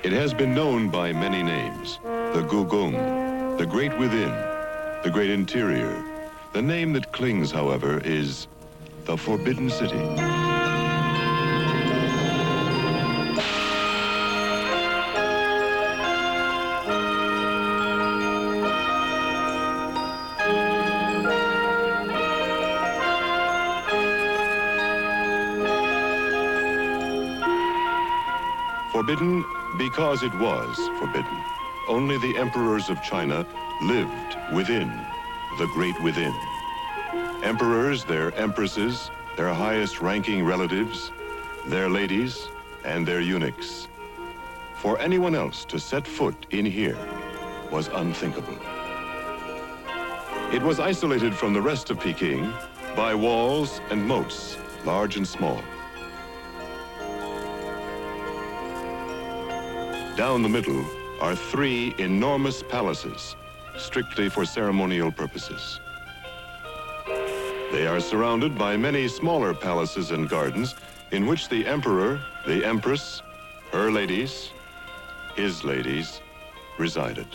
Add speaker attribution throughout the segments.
Speaker 1: It has been known by many names: the Gugong, the Great Within, the Great Interior. The name that clings, however, is the Forbidden City. Forbidden because it was forbidden. Only the emperors of China lived within the Great Within. Emperors, their empresses, their highest-ranking relatives, their ladies, and their eunuchs. For anyone else to set foot in here was unthinkable. It was isolated from the rest of Peking by walls and moats, large and small. Down the middle are 3 enormous palaces, strictly for ceremonial purposes. They are surrounded by many smaller palaces and gardens in which the emperor, the empress, her ladies, his ladies, resided.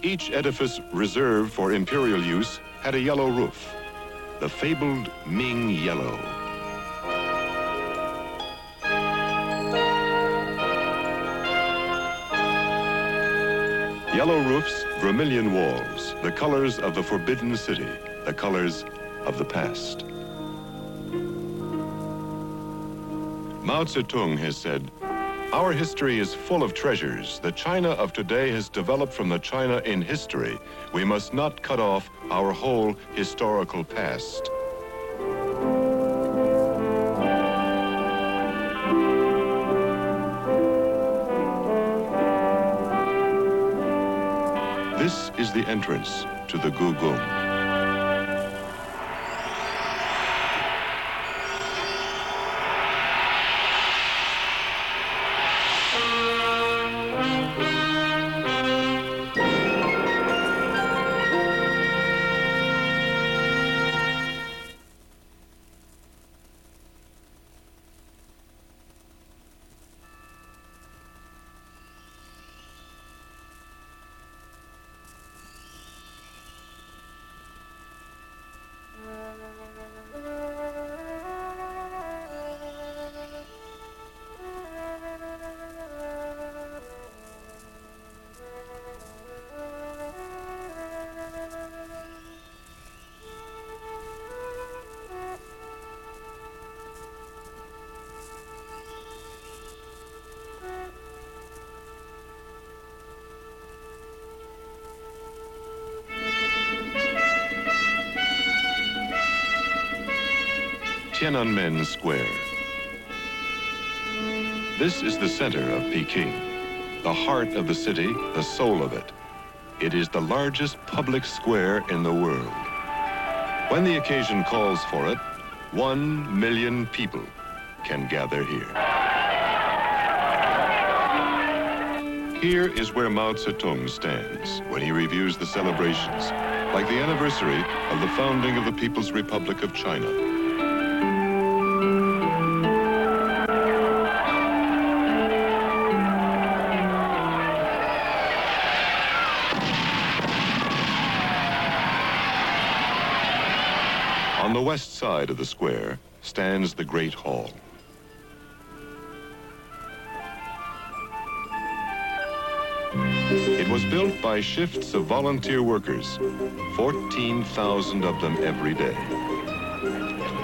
Speaker 1: Each edifice reserved for imperial use had a yellow roof, the fabled Ming yellow. Yellow roofs, vermilion walls, the colors of the Forbidden City, the colors of the past. Mao Zedong has said, "Our history is full of treasures. The China of today has developed from the China in history. We must not cut off our whole historical past." This is the entrance to the Gugong. Tiananmen Square. This is the center of Peking, the heart of the city, the soul of it. It is the largest public square in the world. When the occasion calls for it, 1 million people can gather here. Here is where Mao Zedong stands when he reviews the celebrations, like the anniversary of the founding of the People's Republic of China. On the west side of the square stands the Great Hall. It was built by shifts of volunteer workers, 14,000 of them every day.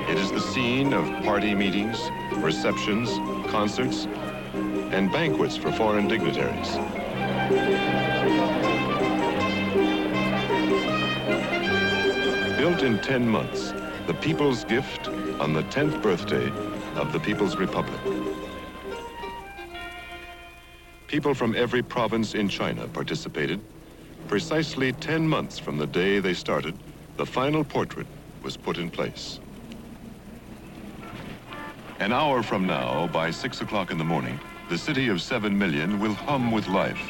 Speaker 1: It is the scene of party meetings, receptions, concerts, and banquets for foreign dignitaries. Built in 10 months, the People's Gift on the 10th birthday of the People's Republic. People from every province in China participated. Precisely 10 months from the day they started, the final portrait was put in place. An hour from now, by 6 o'clock in the morning, the city of 7 million will hum with life.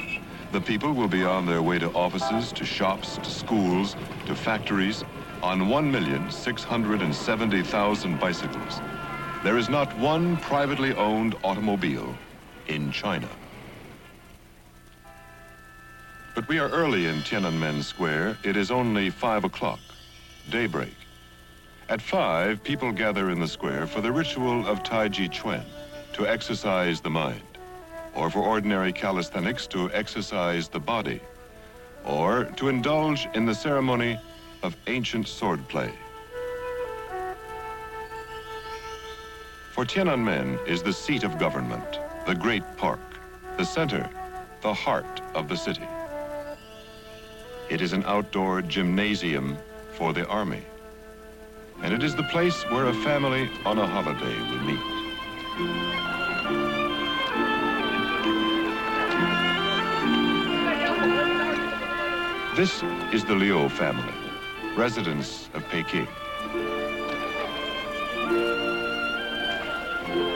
Speaker 1: The people will be on their way to offices, to shops, to schools, to factories, on 1,670,000 bicycles. There is not one privately owned automobile in China. But we are early in Tiananmen Square. It is only 5 o'clock, daybreak. At 5, people gather in the square for the ritual of Tai Chi Chuan, to exercise the mind, or for ordinary calisthenics, to exercise the body, or to indulge in the ceremony of ancient swordplay. For Tiananmen is the seat of government, the great park, the center, the heart of the city. It is an outdoor gymnasium for the army. And it is the place where a family on a holiday will meet. This is the Liu family, residents of Peking.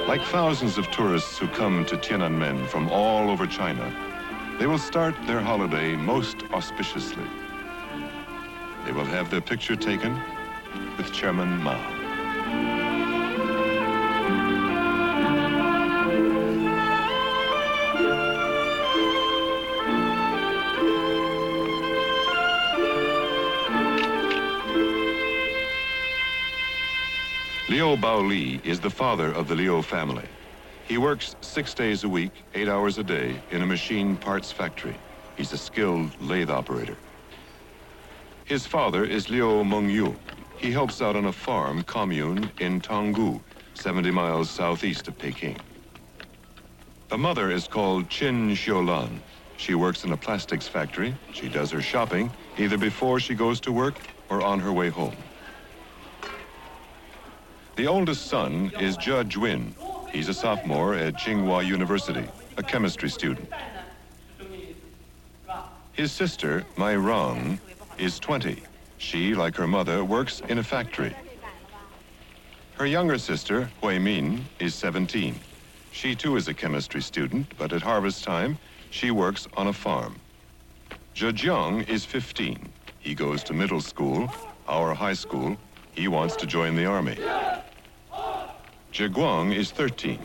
Speaker 1: Like thousands of tourists who come to Tiananmen from all over China, they will start their holiday most auspiciously. They will have their picture taken with Chairman Mao. Liu Baoli is the father of the Liu family. He works 6 days a week, 8 hours a day, in a machine parts factory. He's a skilled lathe operator. His father is Liu Mengyu. He helps out on a farm commune in Tonggu, 70 miles southeast of Peking. The mother is called Qin Xiulan. She works in a plastics factory. She does her shopping either before she goes to work or on her way home. The oldest son is Jia Juin. He's a sophomore at Tsinghua University, a chemistry student. His sister, Mai Rong, is 20. She, like her mother, works in a factory. Her younger sister, Hui Min, is 17. She too is a chemistry student, but at harvest time, she works on a farm. Zhejiang is 15. He goes to middle school, our high school. He wants to join the army. Zheguang is 13.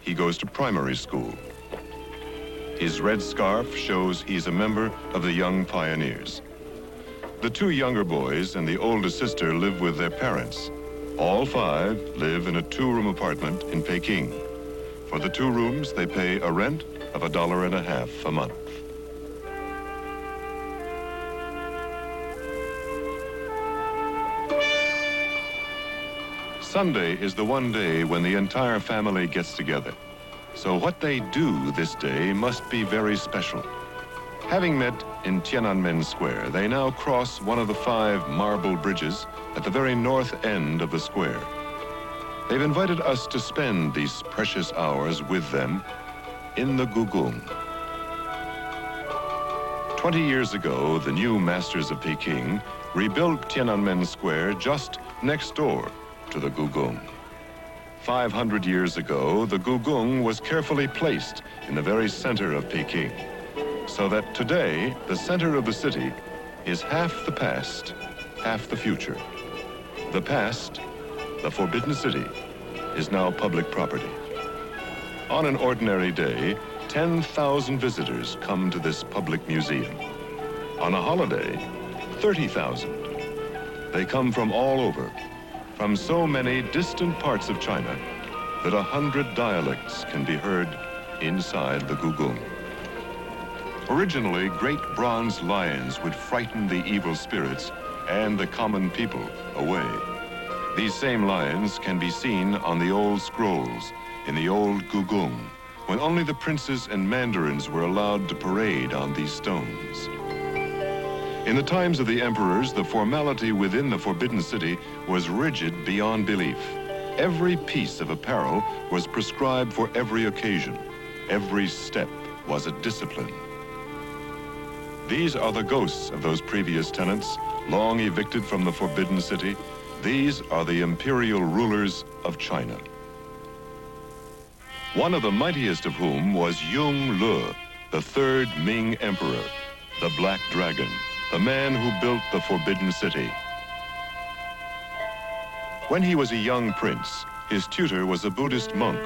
Speaker 1: He goes to primary school. His red scarf shows he's a member of the Young Pioneers. The 2 younger boys and the older sister live with their parents. All 5 live in a 2-room apartment in Peking. For the 2 rooms, they pay a rent of $1.50 a month. Sunday is the one day when the entire family gets together. So what they do this day must be very special. Having met in Tiananmen Square, they now cross one of the 5 marble bridges at the very north end of the square. They've invited us to spend these precious hours with them in the Gugong. 20 years ago, the new masters of Peking rebuilt Tiananmen Square just next door to the Gugong. 500 years ago, the Gugong was carefully placed in the very center of Peking, so that today, the center of the city is half the past, half the future. The past, the Forbidden City, is now public property. On an ordinary day, 10,000 visitors come to this public museum. On a holiday, 30,000. They come from all over, from so many distant parts of China that 100 dialects can be heard inside the Gugong. Originally, great bronze lions would frighten the evil spirits and the common people away. These same lions can be seen on the old scrolls in the old Gugong, when only the princes and mandarins were allowed to parade on these stones. In the times of the emperors, the formality within the Forbidden City was rigid beyond belief. Every piece of apparel was prescribed for every occasion. Every step was a discipline. These are the ghosts of those previous tenants, long evicted from the Forbidden City. These are the imperial rulers of China. One of the mightiest of whom was Yongle, the 3rd Ming emperor, the Black Dragon, the man who built the Forbidden City. When he was a young prince, His tutor was a Buddhist monk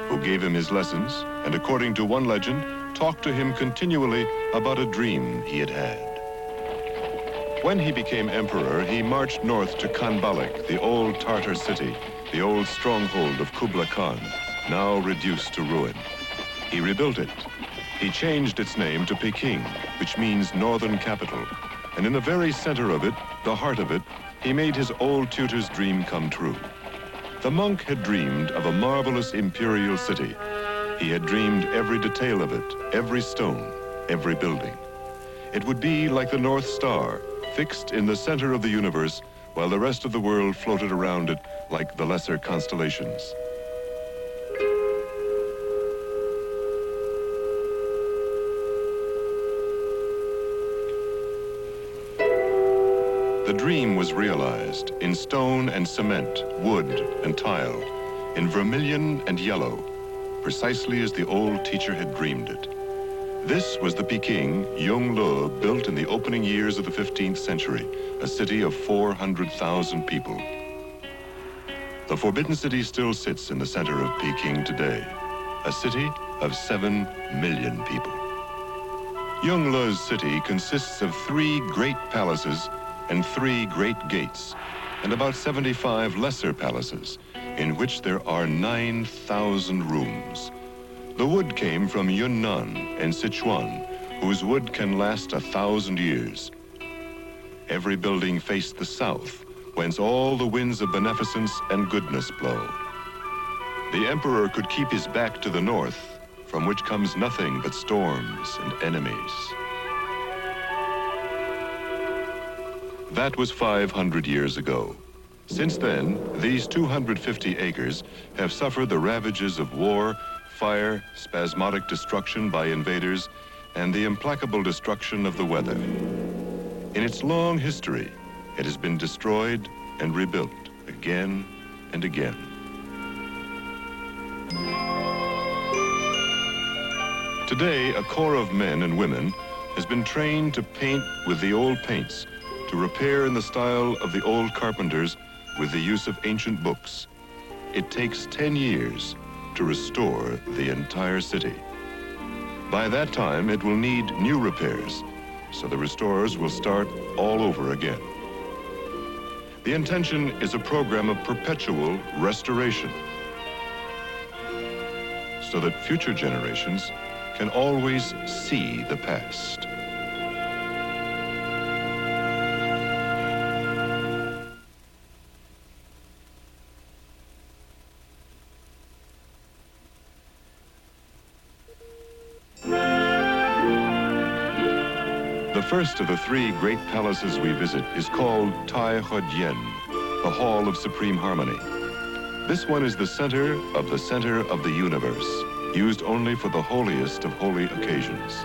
Speaker 1: who gave him his lessons and, according to one legend, talked to him continually about a dream he had had. When he became emperor, he marched north to Khanbalik, the old Tartar city, the old stronghold of Kublai Khan, now reduced to ruin. He rebuilt it. He changed its name to Peking, which means northern capital. And in the very center of it, the heart of it, he made his old tutor's dream come true. The monk had dreamed of a marvelous imperial city. He had dreamed every detail of it, every stone, every building. It would be like the North Star, fixed in the center of the universe, while the rest of the world floated around it like the lesser constellations. The dream was realized in stone and cement, wood and tile, in vermilion and yellow, precisely as the old teacher had dreamed it. This was the Peking Yongle built in the opening years of the 15th century, a city of 400,000 people. The Forbidden City still sits in the center of Peking today, a city of 7 million people. Yongle's city consists of 3 great palaces and 3 great gates, and about 75 lesser palaces, in which there are 9,000 rooms. The wood came from Yunnan and Sichuan, whose wood can last 1,000 years. Every building faced the south, whence all the winds of beneficence and goodness blow. The emperor could keep his back to the north, from which comes nothing but storms and enemies. That was 500 years ago. Since then, these 250 acres have suffered the ravages of war, fire, spasmodic destruction by invaders, and the implacable destruction of the weather. In its long history, it has been destroyed and rebuilt again and again. Today, a corps of men and women has been trained to paint with the old paints, to repair in the style of the old carpenters with the use of ancient books. It takes 10 years to restore the entire city. By that time, it will need new repairs, so the restorers will start all over again. The intention is a program of perpetual restoration, so that future generations can always see the past. The first of the 3 great palaces we visit is called Tai Hodian, the Hall of Supreme Harmony. This one is the center of the universe, used only for the holiest of holy occasions.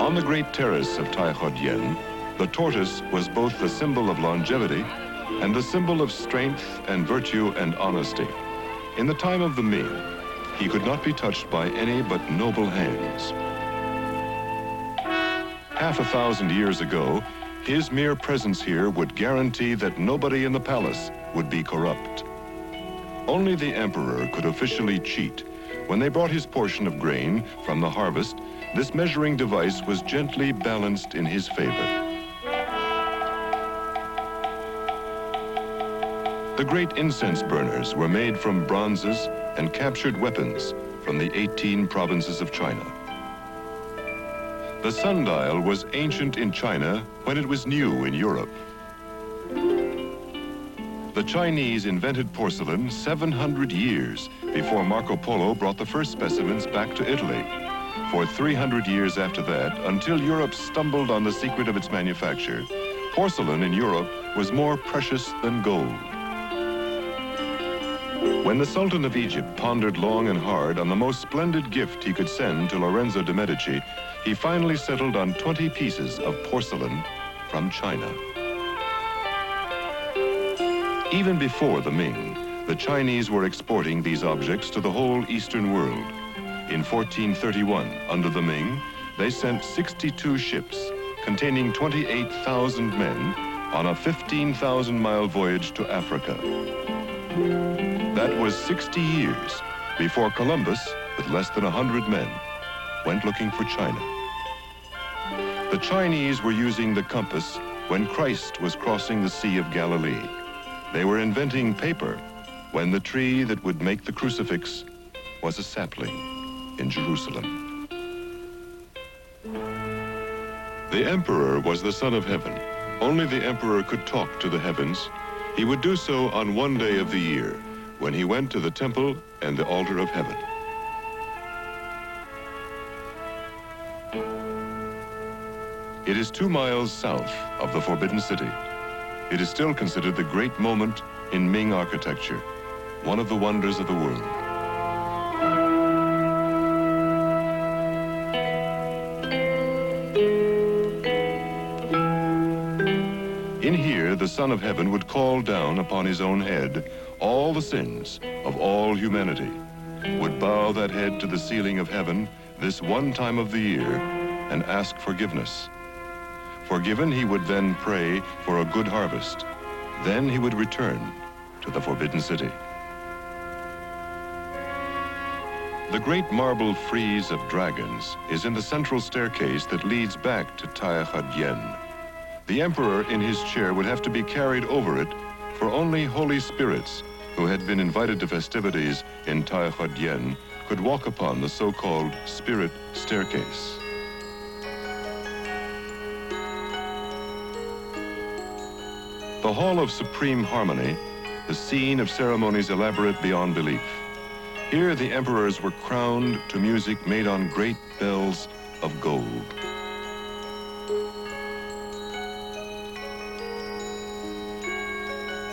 Speaker 1: On the great terrace of Tai Hodian, the tortoise was both the symbol of longevity and the symbol of strength and virtue and honesty. In the time of the Ming, he could not be touched by any but noble hands. Half a thousand years ago, his mere presence here would guarantee that nobody in the palace would be corrupt. Only the emperor could officially cheat. When they brought his portion of grain from the harvest, this measuring device was gently balanced in his favor. The great incense burners were made from bronzes and captured weapons from the 18 provinces of China. The sundial was ancient in China when it was new in Europe. The Chinese invented porcelain 700 years before Marco Polo brought the first specimens back to Italy. For 300 years after that, until Europe stumbled on the secret of its manufacture, porcelain in Europe was more precious than gold. When the Sultan of Egypt pondered long and hard on the most splendid gift he could send to Lorenzo de' Medici, he finally settled on 20 pieces of porcelain from China. Even before the Ming, the Chinese were exporting these objects to the whole Eastern world. In 1431, under the Ming, they sent 62 ships containing 28,000 men on a 15,000-mile voyage to Africa. That was 60 years before Columbus, with less than 100 men, went looking for China. The Chinese were using the compass when Christ was crossing the Sea of Galilee. They were inventing paper when the tree that would make the crucifix was a sapling in Jerusalem. The emperor was the son of heaven. Only the emperor could talk to the heavens. He would do so on one day of the year, when he went to the temple and the altar of heaven. It is 2 miles south of the Forbidden City. It is still considered the great moment in Ming architecture, one of the wonders of the world. In here, the Son of Heaven would call down upon his own head all the sins of all humanity, would bow that head to the ceiling of heaven this one time of the year and ask forgiveness. Forgiven, he would then pray for a good harvest. Then he would return to the Forbidden City. The great marble frieze of dragons is in the central staircase that leads back to Tiananmen. The emperor in his chair would have to be carried over it, for only holy spirits who had been invited to festivities in Tiananmen could walk upon the so-called spirit staircase. The Hall of Supreme Harmony, the scene of ceremonies elaborate beyond belief. Here the emperors were crowned to music made on great bells of gold.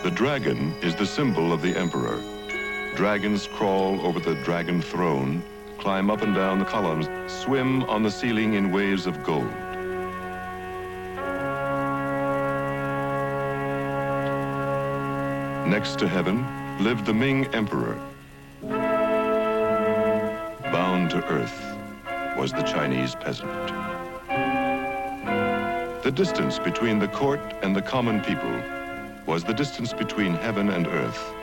Speaker 1: The dragon is the symbol of the emperor. Dragons crawl over the dragon throne, climb up and down the columns, swim on the ceiling in waves of gold. Next to heaven lived the Ming emperor. Bound to earth was the Chinese peasant. The distance between the court and the common people was the distance between heaven and earth.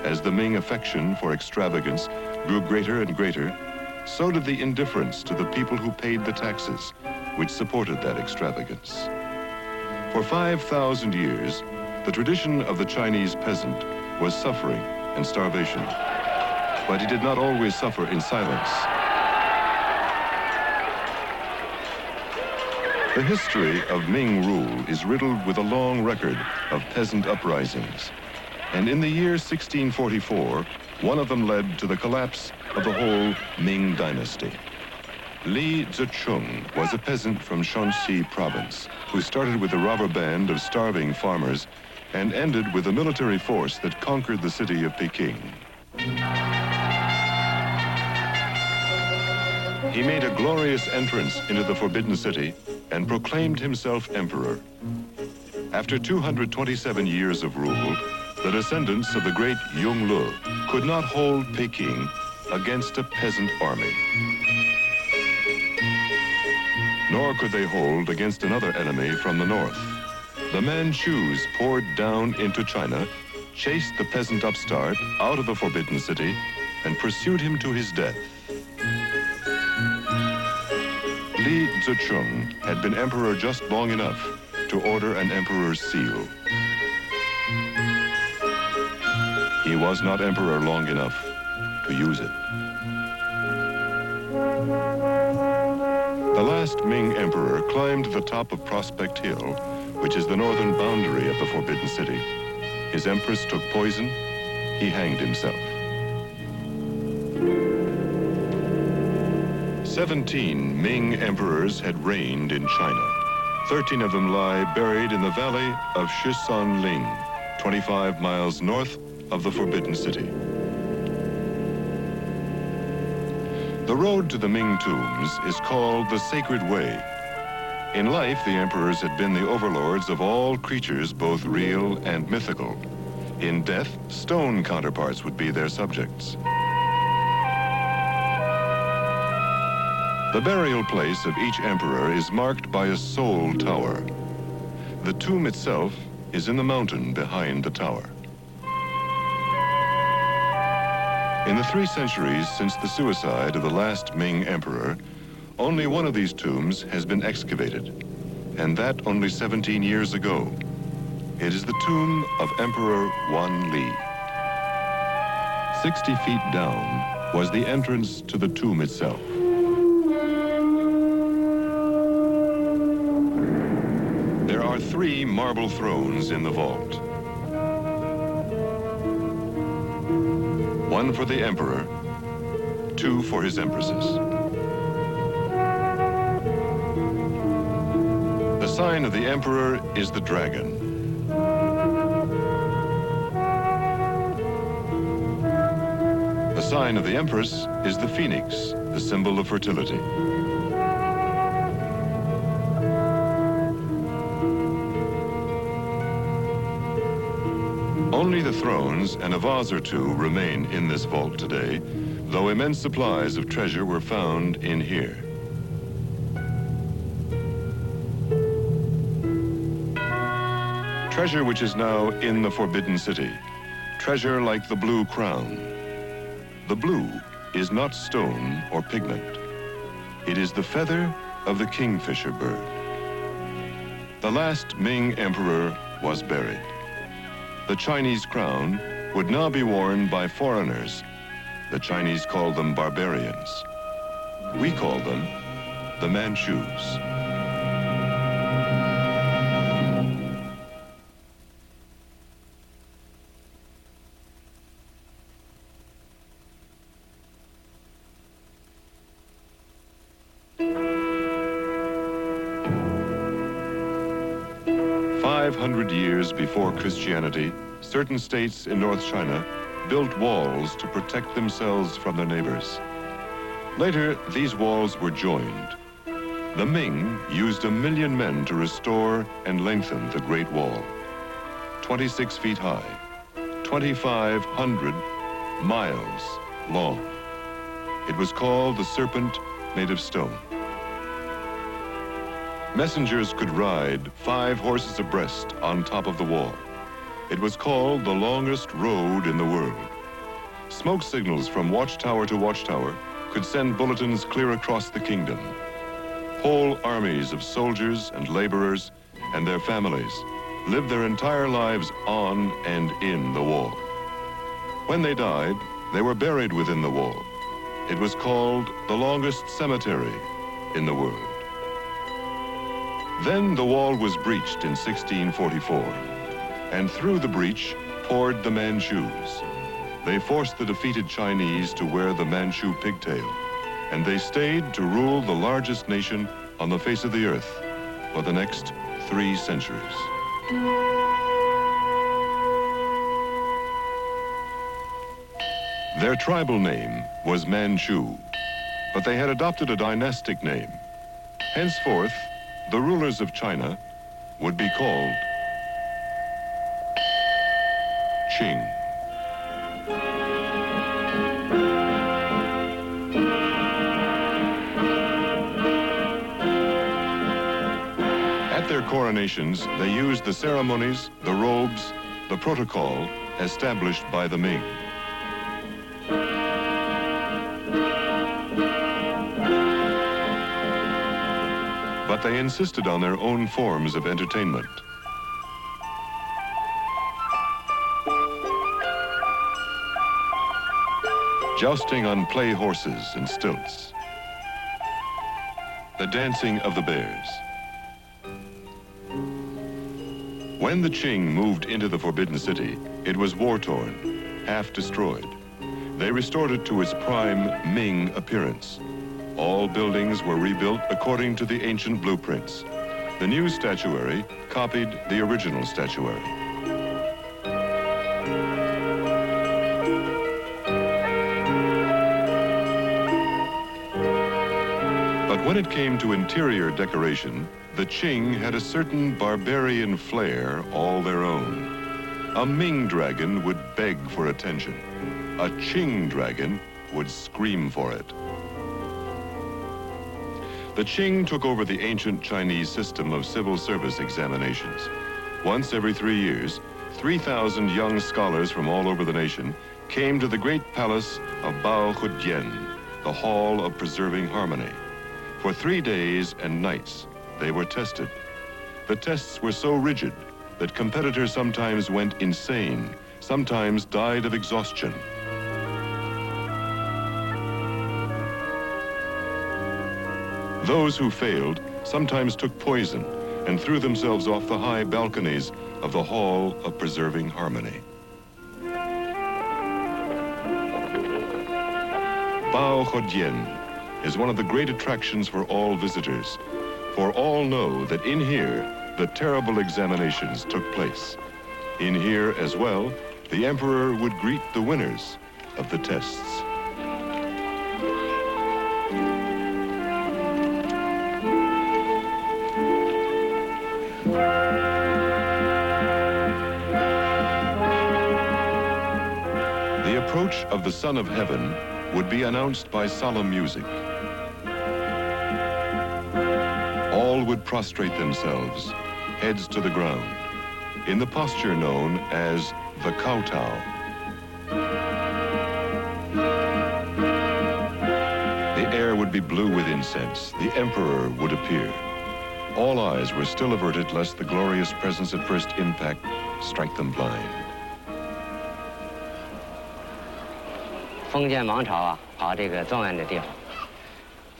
Speaker 1: As the Ming affection for extravagance grew greater and greater, so did the indifference to the people who paid the taxes, which supported that extravagance. For 5,000 years, the tradition of the Chinese peasant was suffering and starvation, but he did not always suffer in silence. The history of Ming rule is riddled with a long record of peasant uprisings. And in the year 1644, one of them led to the collapse of the whole Ming dynasty. Li Zicheng was a peasant from Shanxi province who started with a robber band of starving farmers and ended with a military force that conquered the city of Peking. He made a glorious entrance into the Forbidden City and proclaimed himself emperor. After 227 years of rule, the descendants of the great Yongle could not hold Peking against a peasant army. Nor could they hold against another enemy from the north. The Manchus poured down into China, chased the peasant upstart out of the Forbidden City, and pursued him to his death. Li Zicheng had been emperor just long enough to order an emperor's seal. He was not emperor long enough to use it. The last Ming emperor climbed to the top of Prospect Hill, which is the northern boundary of the Forbidden City. His empress took poison. He hanged himself. 17 Ming emperors had reigned in China. 13 of them lie buried in the valley of Shisanling, 25 miles north of the Forbidden City. The road to the Ming tombs is called the Sacred Way. In life, the emperors had been the overlords of all creatures, both real and mythical. In death, stone counterparts would be their subjects. The burial place of each emperor is marked by a soul tower. The tomb itself is in the mountain behind the tower. In the 3 centuries since the suicide of the last Ming emperor, only one of these tombs has been excavated, and that only 17 years ago. It is the tomb of Emperor Wan Li. 60 feet down was the entrance to the tomb itself. There are 3 marble thrones in the vault. One for the emperor, 2 for his empresses. The sign of the emperor is the dragon. The sign of the empress is the phoenix, the symbol of fertility. Only the thrones and a vase or 2 remain in this vault today, though immense supplies of treasure were found in here. Treasure which is now in the Forbidden City. Treasure like the blue crown. The blue is not stone or pigment. It is the feather of the kingfisher bird. The last Ming emperor was buried. The Chinese crown would now be worn by foreigners. The Chinese called them barbarians. We call them the Manchus. Years before Christianity, certain states in North China built walls to protect themselves from their neighbors. Later, these walls were joined. The Ming used 1 million men to restore and lengthen the Great Wall. 26 feet high, 2,500 miles long. It was called the Serpent Made of Stone. Messengers could ride 5 horses abreast on top of the wall. It was called the longest road in the world. Smoke signals from watchtower to watchtower could send bulletins clear across the kingdom. Whole armies of soldiers and laborers and their families lived their entire lives on and in the wall. When they died, they were buried within the wall. It was called the longest cemetery in the world. Then the wall was breached in 1644, and through the breach poured the Manchus. They forced the defeated Chinese to wear the Manchu pigtail, and they stayed to rule the largest nation on the face of the earth for the next 3 centuries. Their tribal name was Manchu, but they had adopted a dynastic name. Henceforth, the rulers of China would be called Qing. At their coronations, they used the ceremonies, the robes, the protocol established by the Ming. But they insisted on their own forms of entertainment. Jousting on play horses and stilts. The dancing of the bears. When the Qing moved into the Forbidden City, it was war-torn, half destroyed. They restored it to its prime Ming appearance. All buildings were rebuilt according to the ancient blueprints. The new statuary copied the original statuary. But when it came to interior decoration, the Qing had a certain barbarian flair all their own. A Ming dragon would beg for attention. A Qing dragon would scream for it. The Qing took over the ancient Chinese system of civil service examinations. Once every 3 years, 3,000 young scholars from all over the nation came to the great palace of Baohudian, the Hall of Preserving Harmony. For 3 days and nights, they were tested. The tests were so rigid that competitors sometimes went insane, sometimes died of exhaustion. Those who failed sometimes took poison and threw themselves off the high balconies of the Hall of Preserving Harmony. Baohudian is one of the great attractions for all visitors, for all know that in here, the terrible examinations took place. In here as well, the emperor would greet the winners of the tests. The approach of the Son of Heaven would be announced by solemn music. All would prostrate themselves, heads to the ground, in the posture known as the kowtow. The air would be blue with incense. The emperor would appear. All eyes were still averted lest the glorious presence at first impact strike them blind.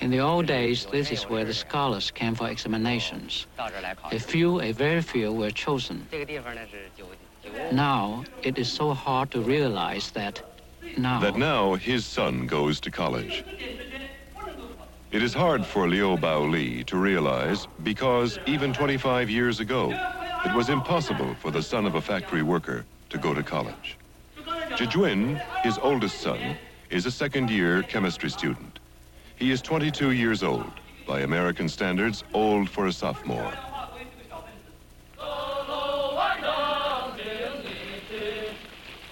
Speaker 2: In the old days, this is where the scholars came for examinations. A very few were chosen. Now, it is so hard to realize that now
Speaker 1: his son goes to college. It is hard for Liu Baoli to realize because even 25 years ago, it was impossible for the son of a factory worker to go to college. Zhijun, his oldest son, is a second-year chemistry student. He is 22 years old, by American standards, old for a sophomore.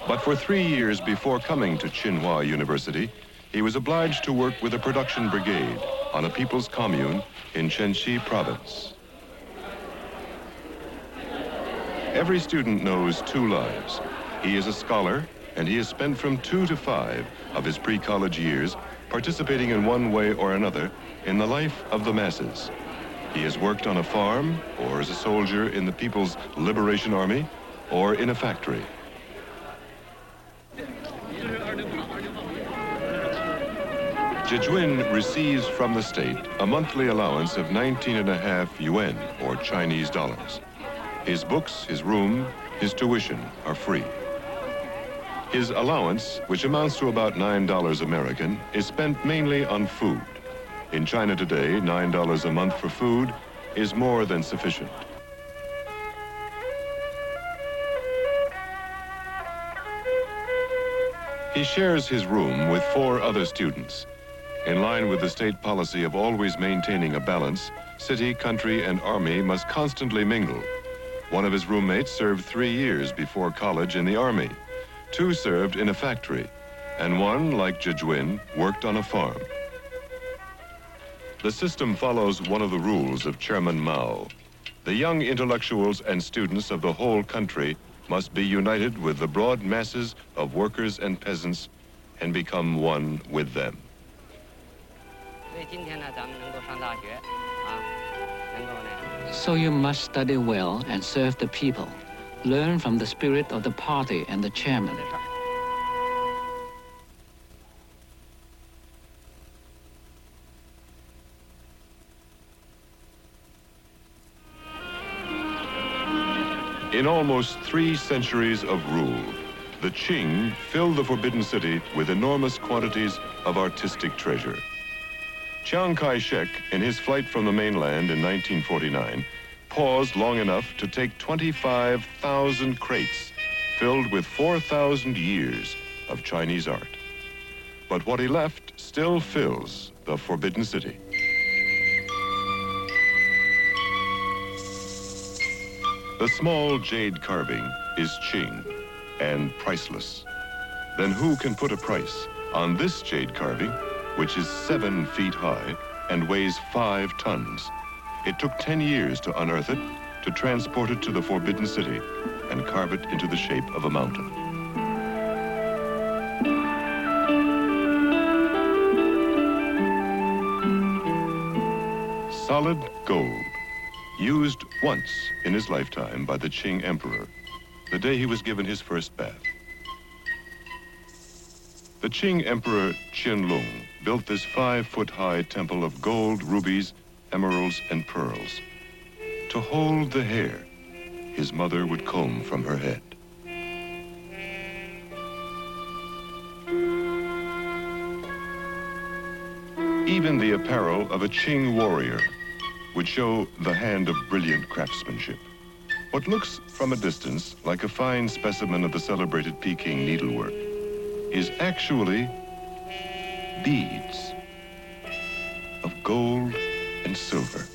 Speaker 1: But for 3 years before coming to Tsinghua University, he was obliged to work with a production brigade on a people's commune in Shenxi province. Every student knows 2 lives. He is a scholar, and he has spent from 2 to 5 of his pre-college years participating in one way or another in the life of the masses. He has worked on a farm, or as a soldier in the People's Liberation Army, or in a factory. Zhijun receives from the state a monthly allowance of 19.5 yuan, or Chinese dollars. His books, his room, his tuition are free. His allowance, which amounts to about $9 American, is spent mainly on food. In China today, $9 a month for food is more than sufficient. He shares his room with 4 other students. In line with the state policy of always maintaining a balance, city, country, and army must constantly mingle. One of his roommates served 3 years before college in the army. 2 served in a factory, and 1, like Zhijun, worked on a farm. The system follows one of the rules of Chairman Mao. The young intellectuals and students of the whole country must be united with the broad masses of workers and peasants and become one with them.
Speaker 2: So you must study well and serve the people. Learn from the spirit of the party and the chairman.
Speaker 1: In almost 3 centuries of rule, the Qing filled the Forbidden City with enormous quantities of artistic treasure. Chiang Kai-shek, in his flight from the mainland in 1949, paused long enough to take 25,000 crates filled with 4,000 years of Chinese art. But what he left still fills the Forbidden City. The small jade carving is Qing and priceless. Then who can put a price on this jade carving, which is 7 feet high and weighs 5 tons? It took 10 years to unearth it, to transport it to the Forbidden City and carve it into the shape of a mountain. Solid gold, used once in his lifetime by the Qing Emperor, the day he was given his first bath. The Qing Emperor Qianlong built this 5-foot-high temple of gold, rubies, emeralds, and pearls to hold the hair his mother would comb from her head. Even the apparel of a Qing warrior would show the hand of brilliant craftsmanship. What looks from a distance like a fine specimen of the celebrated Peking needlework is actually beads of gold and silver.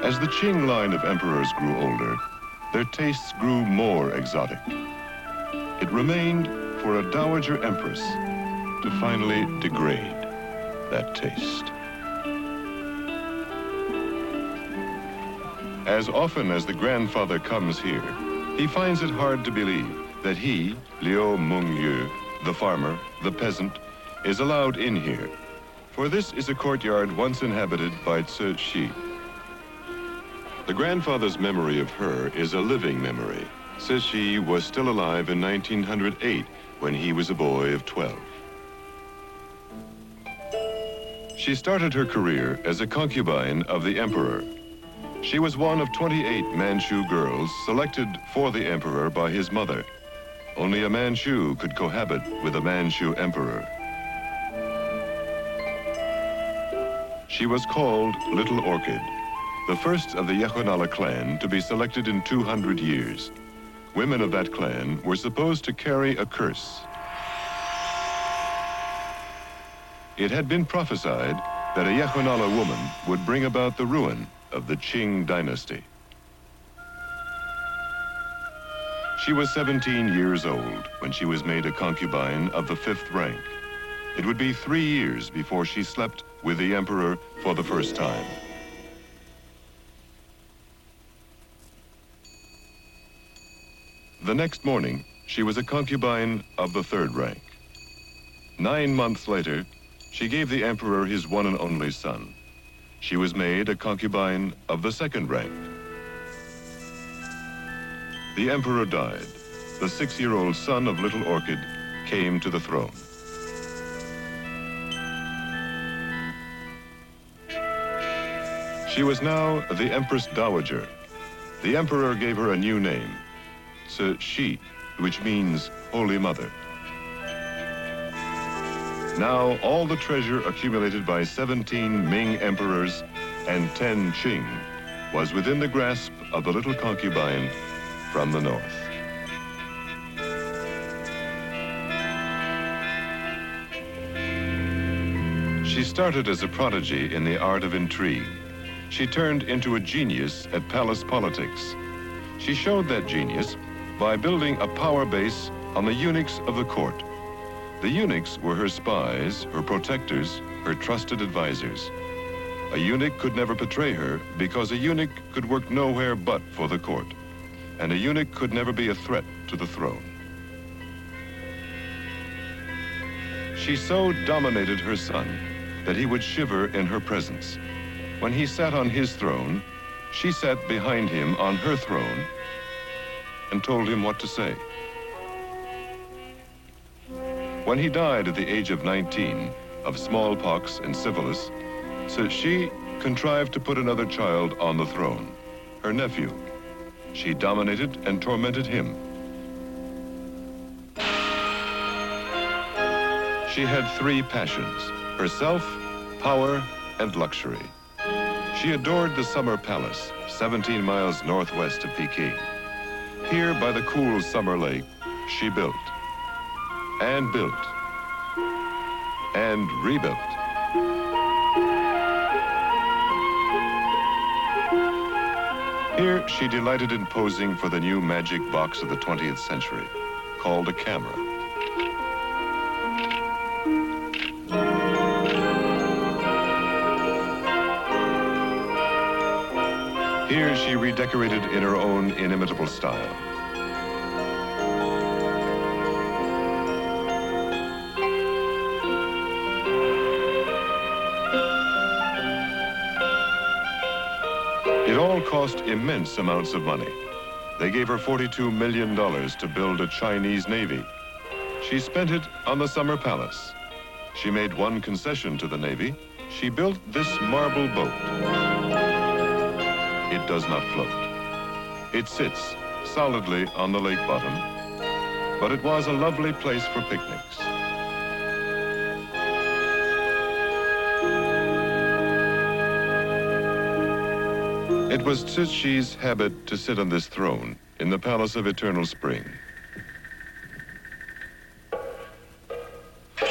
Speaker 1: As the Qing line of emperors grew older, their tastes grew more exotic. It remained for a dowager empress to finally degrade that taste. As often as the grandfather comes here, he finds it hard to believe that he, Liu Mengyu, the farmer, the peasant, is allowed in here, for this is a courtyard once inhabited by Cixi. The grandfather's memory of her is a living memory. Cixi was still alive in 1908 when he was a boy of 12. She started her career as a concubine of the emperor. She was one of 28 Manchu girls selected for the emperor by his mother. Only a Manchu could cohabit with a Manchu emperor. She was called Little Orchid, the first of the Yekhonala clan to be selected in 200 years. Women of that clan were supposed to carry a curse. It had been prophesied that a Yekhonala woman would bring about the ruin of the Qing dynasty. She was 17 years old when she was made a concubine of the 5th rank. It would be 3 years before she slept with the emperor for the first time. The next morning, she was a concubine of the 3rd rank. 9 months later, she gave the emperor his one and only son. She was made a concubine of the 2nd rank. The emperor died. The 6-year-old son of Little Orchid came to the throne. She was now the Empress Dowager. The emperor gave her a new name, Cixi, which means Holy Mother. Now, all the treasure accumulated by 17 Ming emperors and 10 Qing was within the grasp of the little concubine from the north. She started as a prodigy in the art of intrigue. She turned into a genius at palace politics. She showed that genius by building a power base on the eunuchs of the court. The eunuchs were her spies, her protectors, her trusted advisors. A eunuch could never betray her because a eunuch could work nowhere but for the court, and a eunuch could never be a threat to the throne. She so dominated her son that he would shiver in her presence. When he sat on his throne, she sat behind him on her throne and told him what to say. When he died at the age of 19 of smallpox and syphilis, she contrived to put another child on the throne, her nephew. She dominated and tormented him. She had 3 passions: herself, power, and luxury. She adored the Summer Palace, 17 miles northwest of Peking. Here, by the cool summer lake, she built, and built, and rebuilt. Here, she delighted in posing for the new magic box of the 20th century, called a camera. Here she redecorated in her own inimitable style. It all cost immense amounts of money. They gave her $42 million to build a Chinese navy. She spent it on the Summer Palace. She made one concession to the Navy. She built this marble boat. It does not float. It sits solidly on the lake bottom, but it was a lovely place for picnics. It was Cixi's habit to sit on this throne in the Palace of Eternal Spring.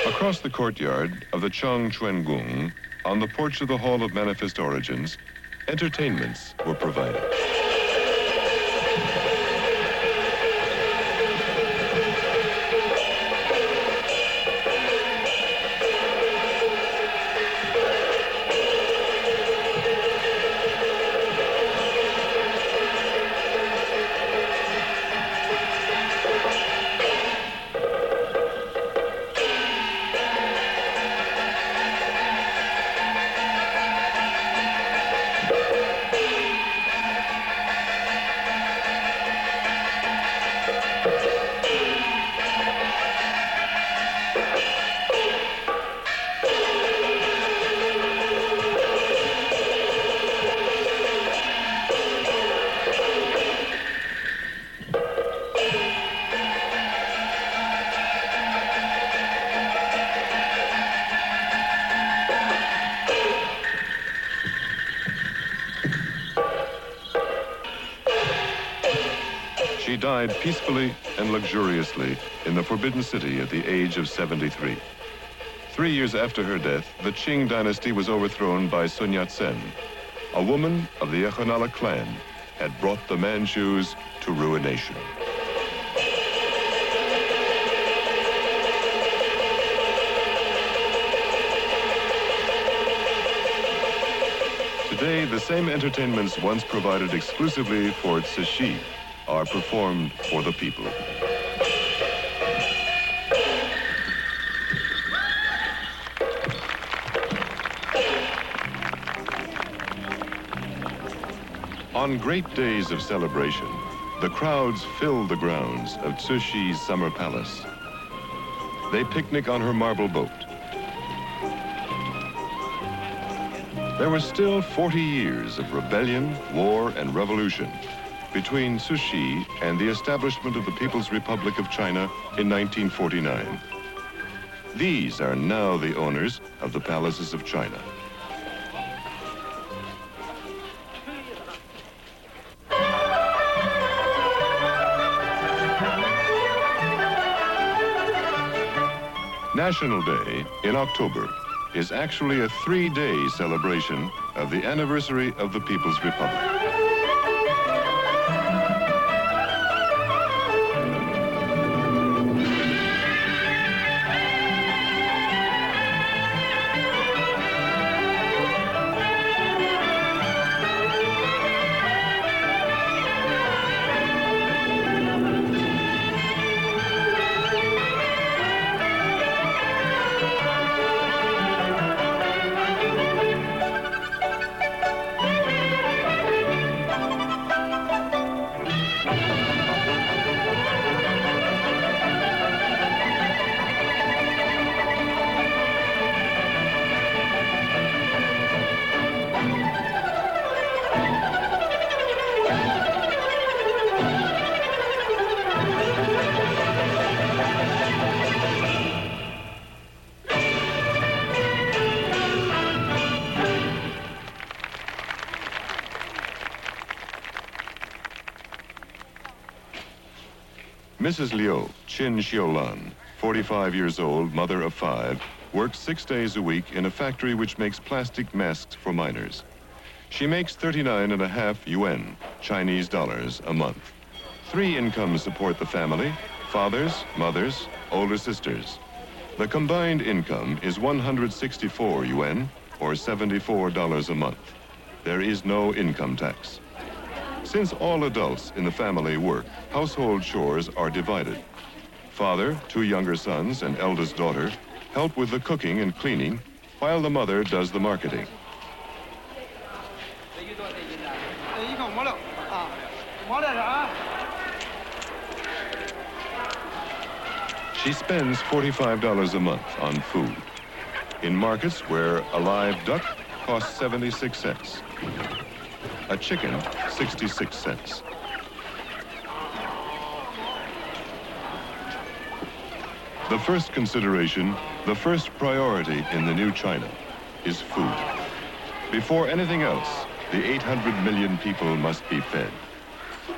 Speaker 1: Across the courtyard of the Changquangung, on the porch of the Hall of Manifest Origins, entertainments were provided. She died peacefully and luxuriously in the Forbidden City at the age of 73. 3 years after her death, the Qing dynasty was overthrown by Sun Yat-sen. A woman of the Echonola clan had brought the Manchus to ruination. Today, the same entertainments once provided exclusively for Cixi are performed for the people. On great days of celebration, the crowds fill the grounds of Cixi's summer palace. They picnic on her marble boat. There were still 40 years of rebellion, war, and revolution between Cixi and the establishment of the People's Republic of China in 1949. These are now the owners of the palaces of China. National Day in October is actually a 3-day celebration of the anniversary of the People's Republic. Mrs. Liu, Qin Xiulan, 45 years old, mother of 5, works 6 days a week in a factory which makes plastic masks for miners. She makes 39.5 yuan, Chinese dollars, a month. 3 incomes support the family: fathers, mothers, older sisters. The combined income is 164 yuan, or $74 a month. There is no income tax. Since all adults in the family work, household chores are divided. Father, 2 younger sons, and eldest daughter help with the cooking and cleaning, while the mother does the marketing. She spends $45 a month on food. In markets where a live duck costs 76 cents, a chicken 66 cents. The first consideration, the first priority in the new China is food. Before anything else, the 800 million people must be fed.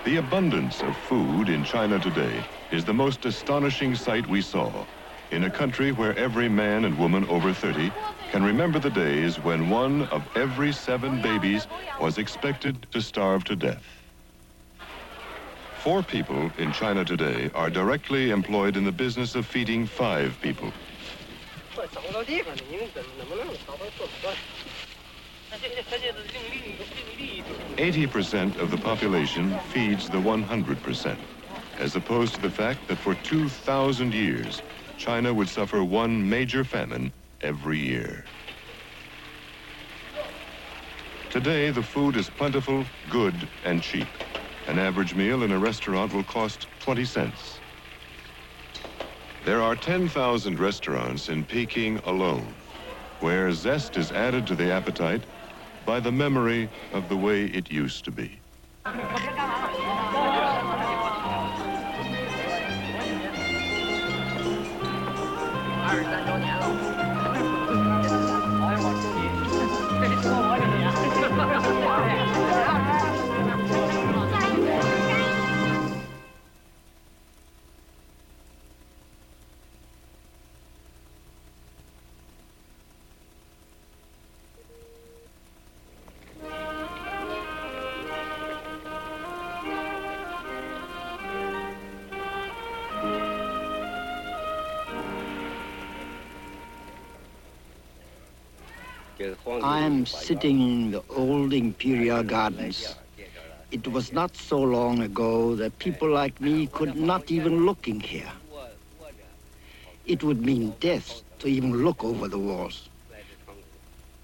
Speaker 1: The abundance of food in China today is the most astonishing sight we saw in a country where every man and woman over 30 can remember the days when 1 of every 7 babies was expected to starve to death. 4 people in China today are directly employed in the business of feeding 5 people. 80% of the population feeds the 100%, as opposed to the fact that for 2,000 years, China would suffer 1 major famine every year. Today, the food is plentiful, good, and cheap. An average meal in a restaurant will cost 20 cents. There are 10,000 restaurants in Peking alone, where zest is added to the appetite by the memory of the way it used to be.
Speaker 3: I'm sitting in the old Imperial gardens. It was not so long ago that people like me could not even look in here. It would mean death to even look over the walls.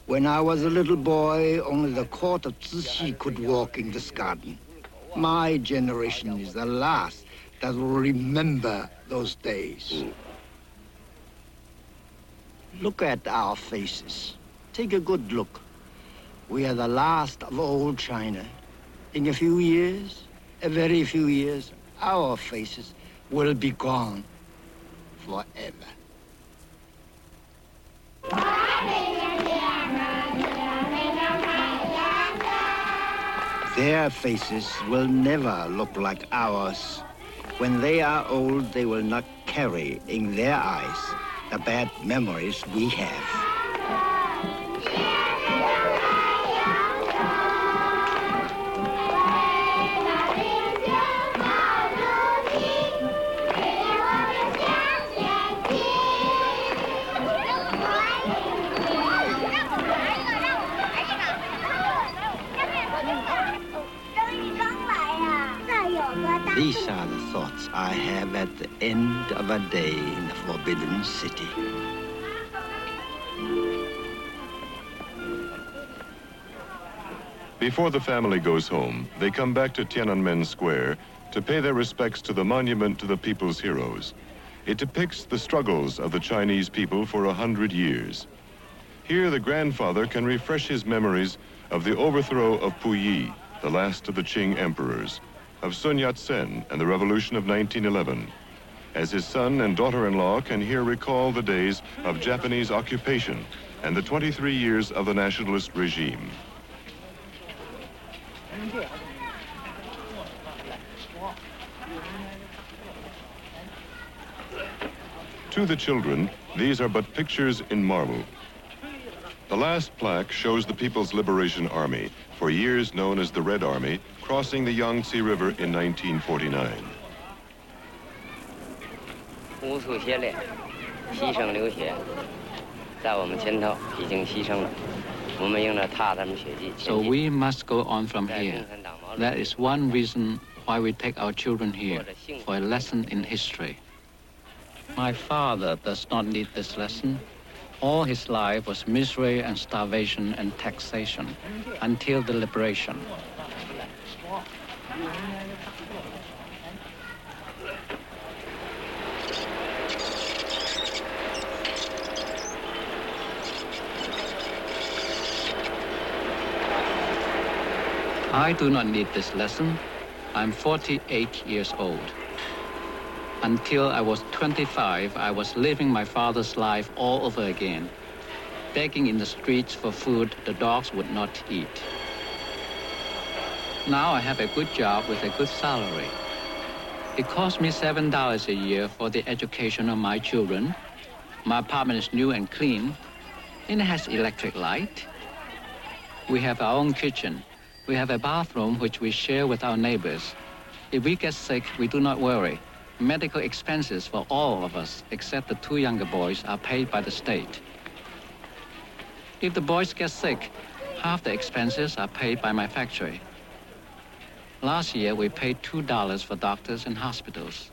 Speaker 3: When I was a little boy, only the court of Zixi could walk in this garden. My generation is the last that will remember those days. Look at our faces. Take a good look. We are the last of old China. In a few years, a very few years, our faces will be gone forever. Their faces will never look like ours. When they are old, they will not carry in their eyes the bad memories we have. These are the thoughts I have at the end of a day in the Forbidden City.
Speaker 1: Before the family goes home, they come back to Tiananmen Square to pay their respects to the monument to the people's heroes. It depicts the struggles of the Chinese people for 100 years. Here, the grandfather can refresh his memories of the overthrow of Puyi, the last of the Qing emperors, of Sun Yat-sen and the revolution of 1911, as his son and daughter-in-law can here recall the days of Japanese occupation and the 23 years of the nationalist regime. To the children, these are but pictures in marble. The last plaque shows the People's Liberation Army, for years known as the Red Army, crossing the Yangtze River in 1949.
Speaker 2: So we must go on from here. That is one reason why we take our children here, for a lesson in history. My father does not need this lesson. All his life was misery and starvation and taxation until the liberation. I do not need this lesson. I'm 48 years old. Until I was 25, I was living my father's life all over again, begging in the streets for food the dogs would not eat. Now I have a good job with a good salary. It costs me $7 a year for the education of my children. My apartment is new and clean, and it has electric light. We have our own kitchen. We have a bathroom which we share with our neighbors. If we get sick, we do not worry. Medical expenses for all of us, except the 2 younger boys, are paid by the state. If the boys get sick, half the expenses are paid by my factory. Last year, we paid $2 for doctors and hospitals.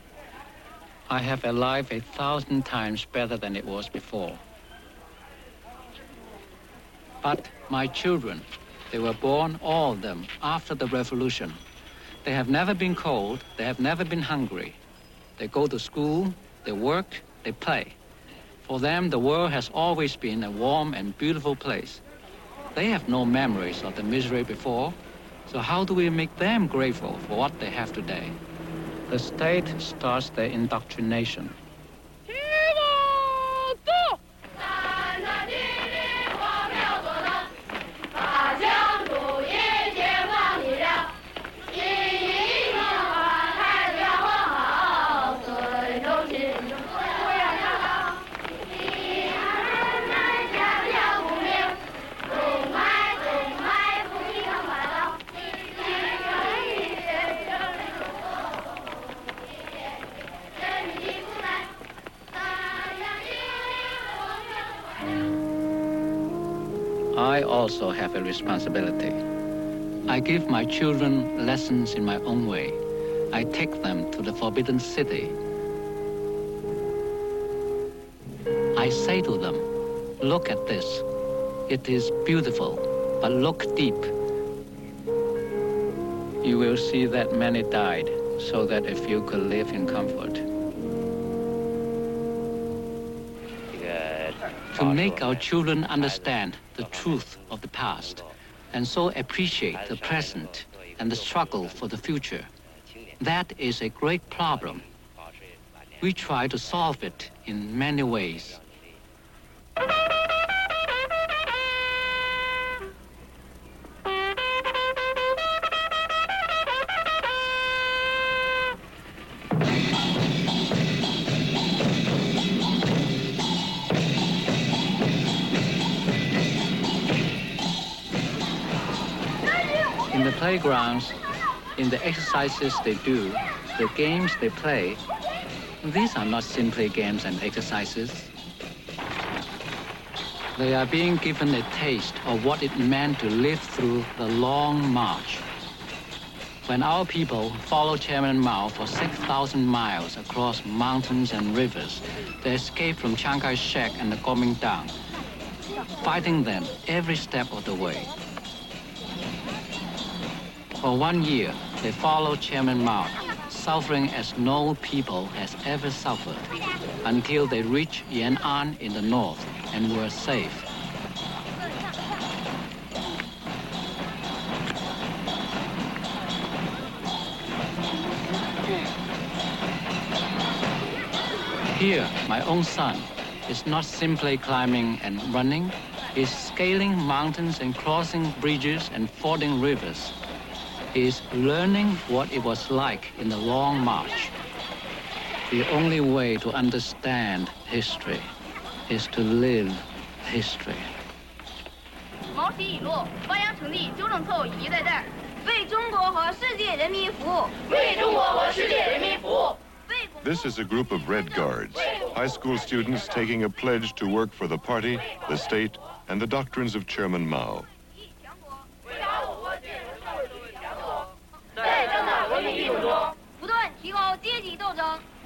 Speaker 2: I have a life 1,000 times better than it was before. But my children, they were born, all of them, after the revolution. They have never been cold, they have never been hungry. They go to school, they work, they play. For them, the world has always been a warm and beautiful place. They have no memories of the misery before, so how do we make them grateful for what they have today? The state starts their indoctrination. I also have a responsibility. I give my children lessons in my own way. I take them to the Forbidden City. I say to them, look at this. It is beautiful, but look deep. You will see that many died so that a few could live in comfort. To make our children understand the truth of the past and so appreciate the present and the struggle for the future. That is a great problem. We try to solve it in many ways. In the playgrounds, in the exercises they do, the games they play, these are not simply games and exercises. They are being given a taste of what it meant to live through the long march. When our people followed Chairman Mao for 6,000 miles across mountains and rivers, they escaped from Chiang Kai-shek and the Kuomintang, fighting them every step of the way. For 1 year, they followed Chairman Mao, suffering as no people has ever suffered, until they reached Yan'an in the north and were safe. Here, my own son is not simply climbing and running, he's scaling mountains and crossing bridges and fording rivers. Is learning what it was like in the long march. The only way to understand history is to live history.
Speaker 4: 毛习已落，发扬成立，纠正错误一代代，为中国和世界人民服务，为中国和世界人民服务。
Speaker 1: This is a group of Red Guards, high school students taking a pledge to work for the party, the state, and the doctrines of Chairman Mao.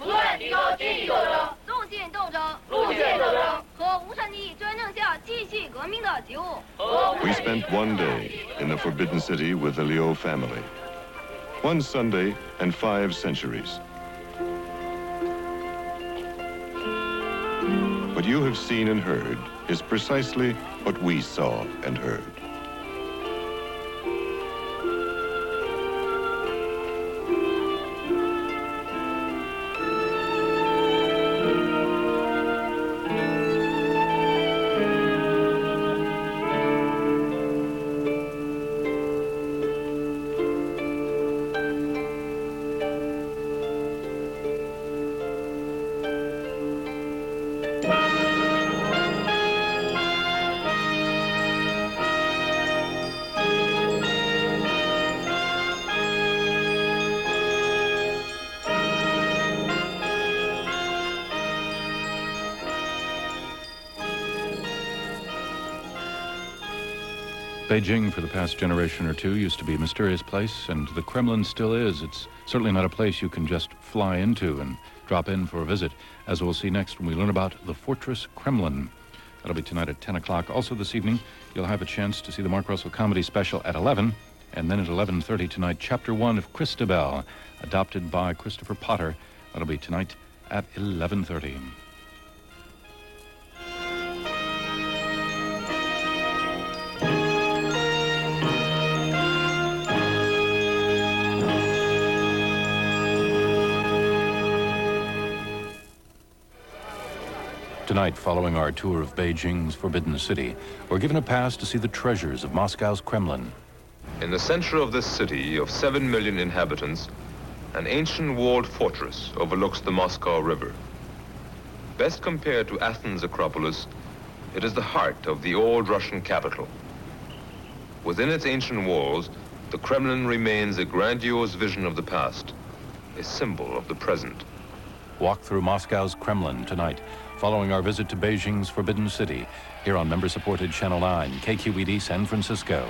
Speaker 4: 不断提高阶级斗争、路线斗争、和无产阶级专政下继续革命的觉悟。
Speaker 1: We spent one day in the Forbidden City with the Liu family. One Sunday and 5 centuries. What you have seen and heard is precisely what we saw and heard.
Speaker 5: Beijing, for the past generation or two, used to be a mysterious place, and the Kremlin still is. It's certainly not a place you can just fly into and drop in for a visit, as we'll see next when we learn about the Fortress Kremlin. That'll be tonight at 10 o'clock. Also this evening, you'll have a chance to see the Mark Russell Comedy Special at 11, and then at 11:30 tonight, Chapter 1 of Christabel, adopted by Christopher Potter. That'll be tonight at 11:30. Tonight, following our tour of Beijing's Forbidden City, we're given a pass to see the treasures of Moscow's Kremlin.
Speaker 6: In the center of this city of 7 million inhabitants, an ancient walled fortress overlooks the Moscow River. Best compared to Athens' Acropolis, it is the heart of the old Russian capital. Within its ancient walls, the Kremlin remains a grandiose vision of the past, a symbol of the present.
Speaker 5: Walk through Moscow's Kremlin tonight, following our visit to Beijing's Forbidden City, here on member-supported Channel 9, KQED San Francisco.